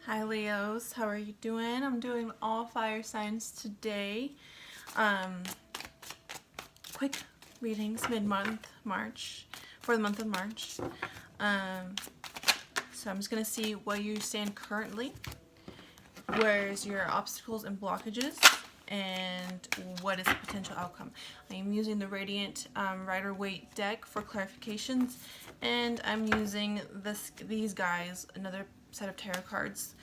Hi Leos, how are you doing? I'm doing all fire signs today. Um, quick readings mid-month March for the month of March. Um, so I'm just gonna see where you stand currently, where's your obstacles and blockages, and what is the potential outcome. I am using the Radiant Rider-Waite deck for clarifications, and I'm using these guys, another set of tarot cards.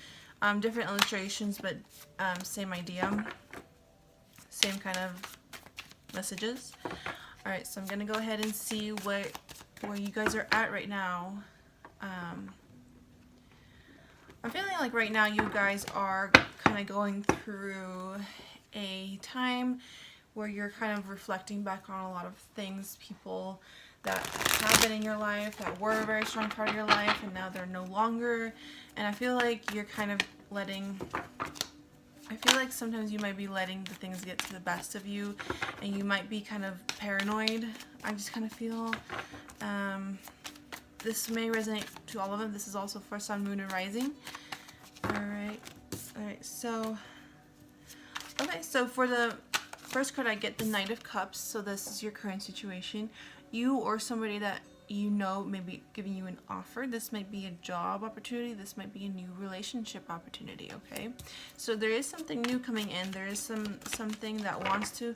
Different illustrations, but same idea, same kind of messages. Alright, so I'm going to go ahead and see where you guys are at right now. I'm feeling like right now you guys are kind of going through a time where you're kind of reflecting back on a lot of things, people that have been in your life, that were a very strong part of your life, and now they're no longer. And I feel like you're kind of I feel like sometimes you might be letting the things get to the best of you, and you might be kind of paranoid. I just kind of feel this may resonate to all of them. This is also for Sun, Moon, and Rising. Alright, so for the first card I get the Knight of Cups. So this is your current situation. You or somebody that you know may be giving you an offer. This might be a job opportunity. This might be a new relationship opportunity, okay? So there is something new coming in. There is something that wants to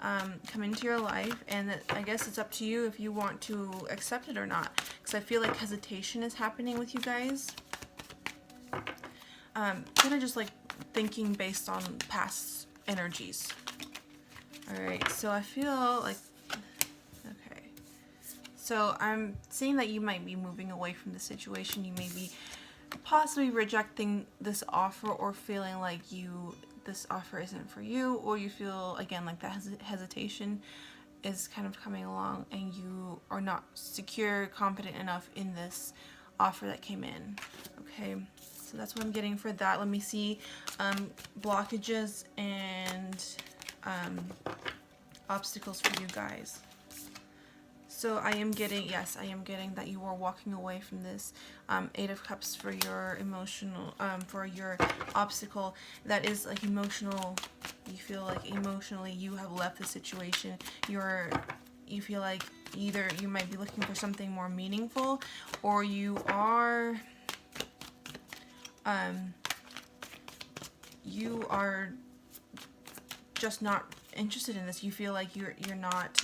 come into your life, and that, I guess it's up to you if you want to accept it or not, because I feel like hesitation is happening with you guys. Kind of just like thinking based on past energies. Alright, so I feel like, okay, so I'm seeing that you might be moving away from the situation. You may be possibly rejecting this offer, or feeling like this offer isn't for you, or you feel again like that hesitation is kind of coming along and you are not secure, confident enough in this offer that came in. Okay, so that's what I'm getting for that. Let me see blockages and obstacles for you guys. So I am getting, yes, I am getting that you are walking away from this. Eight of Cups for your emotional, for your obstacle. That is like emotional. You feel like emotionally you have left the situation. You feel like either you might be looking for something more meaningful, or you are, just not interested in this. You feel like you're not,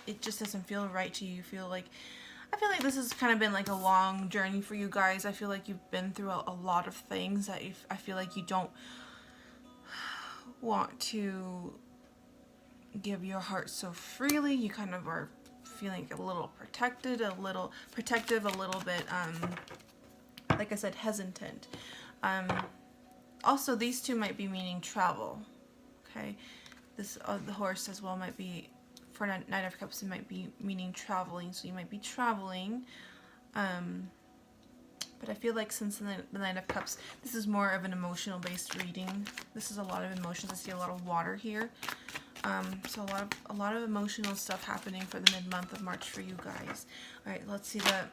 it just doesn't feel right to you. I feel like this has kind of been like a long journey for you guys. I feel like you've been through a lot of things that I feel like you don't want to give your heart so freely. You kind of are feeling a little protected, a little protective, a little bit, like I said, hesitant. Also, these two might be meaning travel. Okay, this the horse as well might be, for Knight of Cups, it might be meaning traveling. So you might be traveling. But I feel like since the Knight of Cups, this is more of an emotional based reading. This is a lot of emotions. I see a lot of water here. So a lot of emotional stuff happening for the mid-month of March for you guys. All right, let's see the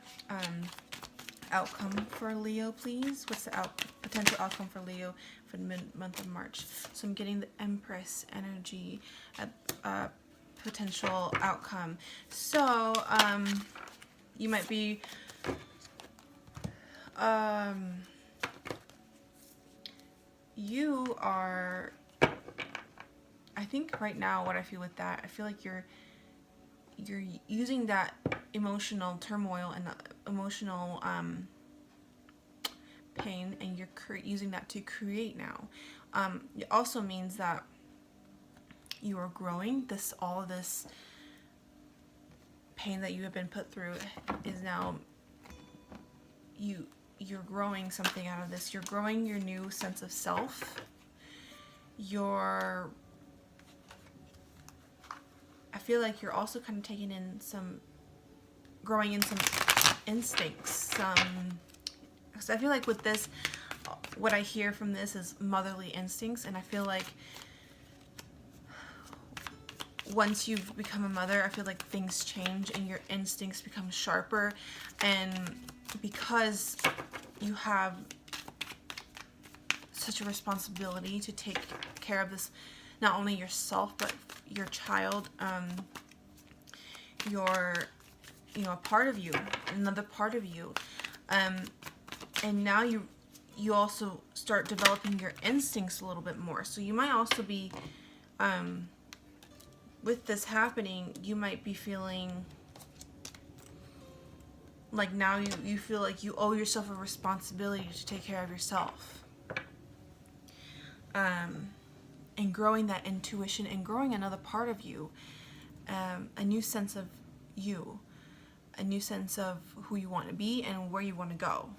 outcome for Leo, please. What's the potential outcome for Leo for the mid-month of March? So I'm getting the Empress energy at potential outcome. So you might be you are, I think right now what I feel with that, I feel like you're using that emotional turmoil and the emotional pain, and you're using that to create now. It also means that you are growing. All of this pain that you have been put through is now you're growing something out of this. You're growing your new sense of self. I feel like you're also kind of taking in growing in some instincts. So I feel like with this, what I hear from this is motherly instincts, and I feel like once you've become a mother, I feel like things change and your instincts become sharper, and because you have such a responsibility to take care of this, not only yourself, but your child, your, you know, a part of you, another part of you. And now you also start developing your instincts a little bit more. So you might also be, with this happening, you might be feeling like now you feel like you owe yourself a responsibility to take care of yourself. And growing that intuition and growing another part of you, a new sense of you, a new sense of who you want to be and where you want to go.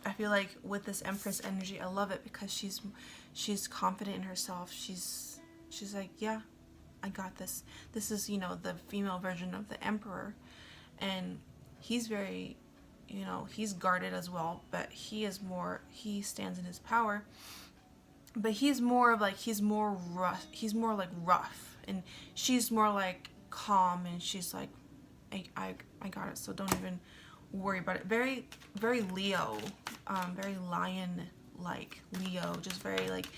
I feel like with this Empress energy, I love it because she's confident in herself. She's like, yeah, I got this. This is, you know, the female version of the Emperor, and he's very, you know, he's guarded as well, but he stands in his power. But he's more rough. He's more like rough, and she's more like calm, and she's like, I got it. So don't even worry about it. Very, very Leo, very lion-like Leo. Just very like.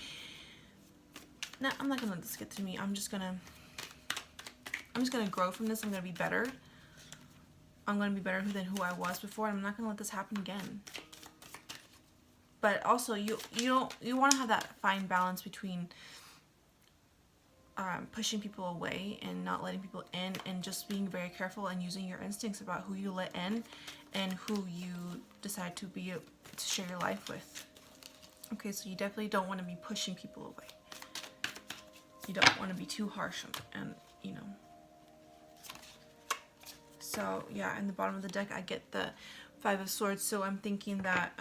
No, I'm not gonna let this get to me. I'm just gonna grow from this. I'm gonna be better. I'm gonna be better than who I was before, and I'm not gonna let this happen again. But also, you want to have that fine balance between pushing people away and not letting people in, and just being very careful and using your instincts about who you let in and who you decide to share your life with. Okay, so you definitely don't want to be pushing people away. You don't want to be too harsh and you know. So yeah, in the bottom of the deck I get the Five of Swords, so I'm thinking that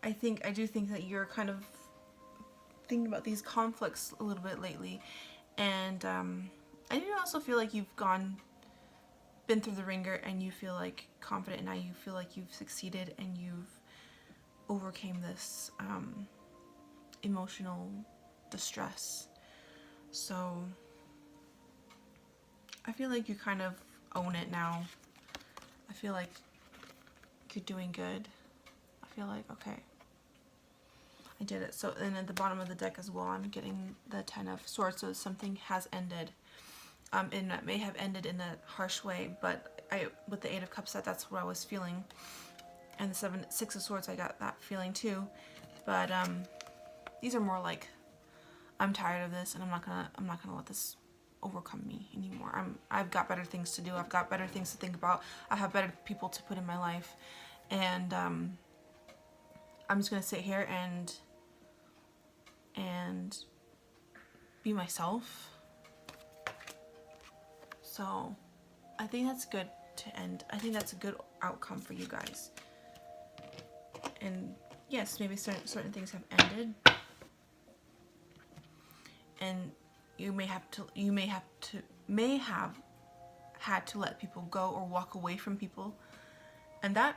I do think that you're kind of thinking about these conflicts a little bit lately, and I do also feel like you've been through the ringer, and you feel like confident, and now you feel like you've succeeded and you've overcame this emotional distress. So I feel like you kind of own it now. I feel like you're doing good. I feel like, okay, I did it. So then at the bottom of the deck as well, I'm getting the Ten of Swords, so something has ended. And it may have ended in a harsh way, but with the Eight of Cups, that's what I was feeling. And the Six of Swords, I got that feeling too. But these are more like, I'm tired of this, and I'm not gonna let this overcome me anymore. I've got better things to do. I've got better things to think about. I have better people to put in my life, and I'm just gonna sit here and be myself. So I think that's good to end. I think that's a good outcome for you guys. And yes, maybe certain things have ended, and you may have had to let people go or walk away from people, and that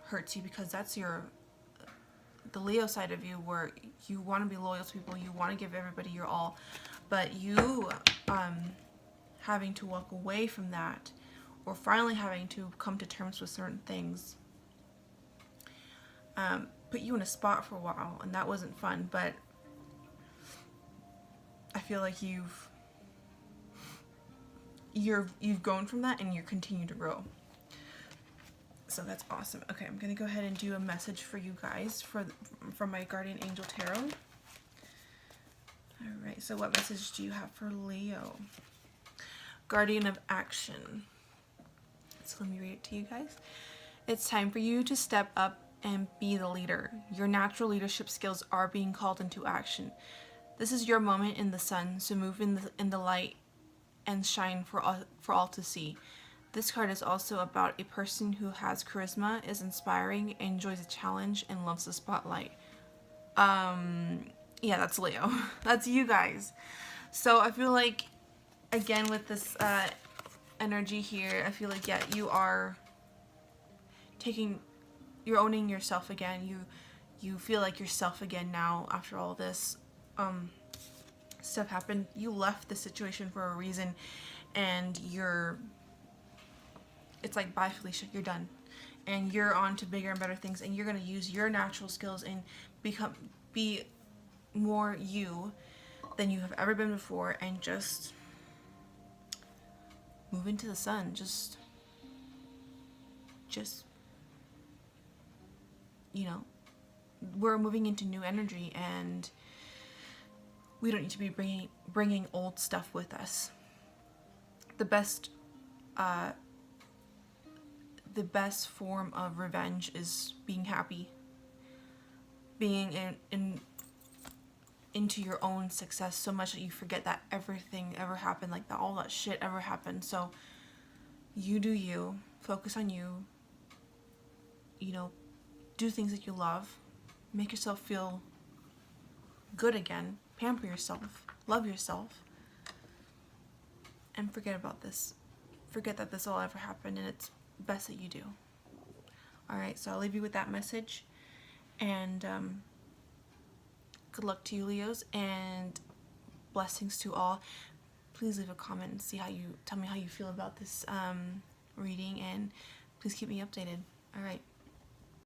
hurts you because that's the Leo side of you, where you want to be loyal to people, you want to give everybody your all, but you having to walk away from that, or finally having to come to terms with certain things, put you in a spot for a while, and that wasn't fun. But I feel like you've grown from that, and you continue to grow. So that's awesome. Okay, I'm gonna go ahead and do a message for you guys from my Guardian Angel Tarot. All right. So what message do you have for Leo? Guardian of Action. So let me read it to you guys. It's time for you to step up and be the leader. Your natural leadership skills are being called into action. This is your moment in the sun, so move in the light and shine for all to see. This card is also about a person who has charisma, is inspiring, enjoys a challenge, and loves the spotlight. Yeah, that's Leo. That's you guys. So I feel like, again, with this energy here, I feel like, yeah, you're owning yourself again. You feel like yourself again now after all this stuff happened. You left the situation for a reason, and it's like, bye Felicia, you're done. and you're on to bigger and better things, and you're going to use your natural skills and be more you than you have ever been before, and just move into the sun. Just you know, we're moving into new energy, and we don't need to be bringing old stuff with us. The best form of revenge is being happy, being into your own success so much that you forget that everything ever happened, like that all that shit ever happened. So you do you, focus on you, you know, do things that you love, make yourself feel good again, pamper yourself, love yourself, and forget about this. Forget that this all ever happened, and it's best that you do. Alright, so I'll leave you with that message, and good luck to you, Leos, and blessings to all. Please leave a comment and tell me how you feel about this reading, and please keep me updated. Alright.